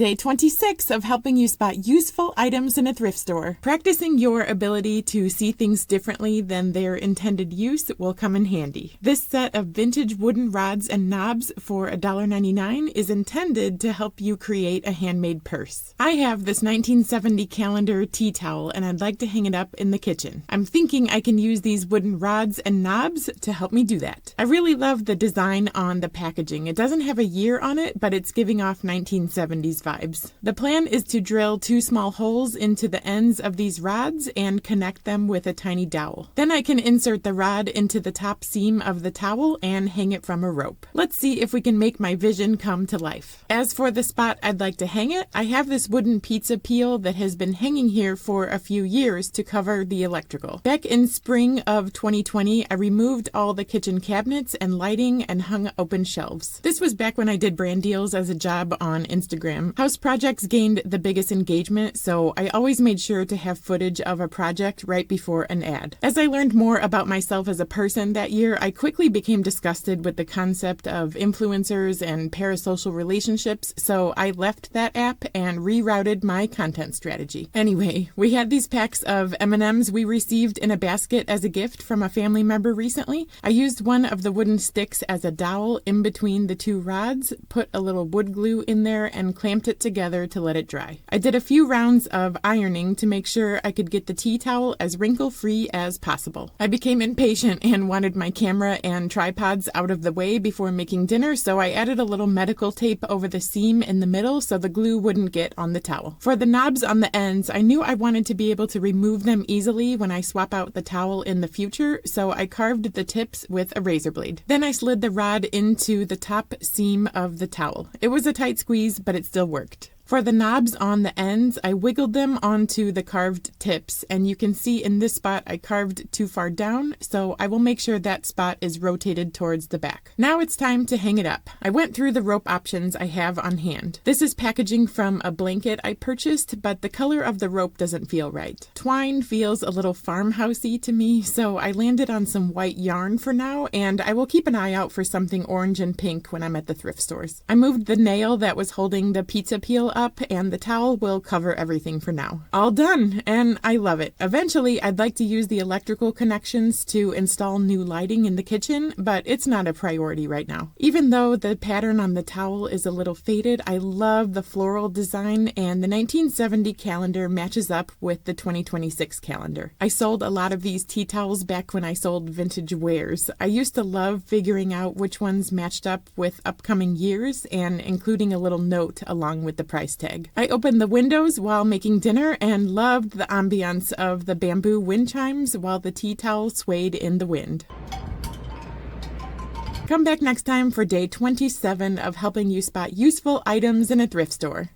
Day 26 of helping you spot useful items in a thrift store. Practicing your ability to see things differently than their intended use will come in handy. This set of vintage wooden rods and knobs for $1.99 is intended to help you create a handmade purse. I have this 1970 calendar tea towel and I'd like to hang it up in the kitchen. I'm thinking I can use these wooden rods and knobs to help me do that. I really love the design on the packaging. It doesn't have a year on it, but it's giving off 1970s vibes. The plan is to drill 2 small holes into the ends of these rods and connect them with a tiny dowel. Then I can insert the rod into the top seam of the towel and hang it from a rope. Let's see if we can make my vision come to life. As for the spot I'd like to hang it, I have this wooden pizza peel that has been hanging here for a few years to cover the electrical. Back in spring of 2020, I removed all the kitchen cabinets and lighting and hung open shelves. This was back when I did brand deals as a job on Instagram. House projects gained the biggest engagement, so I always made sure to have footage of a project right before an ad. As I learned more about myself as a person that year, I quickly became disgusted with the concept of influencers and parasocial relationships, so I left that app and rerouted my content strategy. Anyway, we had these packs of M&Ms we received in a basket as a gift from a family member recently. I used one of the wooden sticks as a dowel in between the 2 rods, put a little wood glue in there, and clamped it together to let it dry. I did a few rounds of ironing to make sure I could get the tea towel as wrinkle-free as possible. I became impatient and wanted my camera and tripods out of the way before making dinner, so I added a little medical tape over the seam in the middle so the glue wouldn't get on the towel. For the knobs on the ends, I knew I wanted to be able to remove them easily when I swap out the towel in the future, so I carved the tips with a razor blade. Then I slid the rod into the top seam of the towel. It was a tight squeeze, but it still worked. For the knobs on the ends, I wiggled them onto the carved tips, and you can see in this spot I carved too far down, so I will make sure that spot is rotated towards the back. Now it's time to hang it up. I went through the rope options I have on hand. This is packaging from a blanket I purchased, but the color of the rope doesn't feel right. Twine feels a little farmhousey to me, so I landed on some white yarn for now, and I will keep an eye out for something orange and pink when I'm at the thrift stores. I moved the nail that was holding the pizza peel up, and the towel will cover everything for now. All done, and I love it. Eventually, I'd like to use the electrical connections to install new lighting in the kitchen, but it's not a priority right now. Even though the pattern on the towel is a little faded, I love the floral design, and the 1970 calendar matches up with the 2026 calendar. I sold a lot of these tea towels back when I sold vintage wares. I used to love figuring out which ones matched up with upcoming years and including a little note along with the price tag. I opened the windows while making dinner and loved the ambiance of the bamboo wind chimes while the tea towel swayed in the wind. Come back next time for day 27 of helping you spot useful items in a thrift store.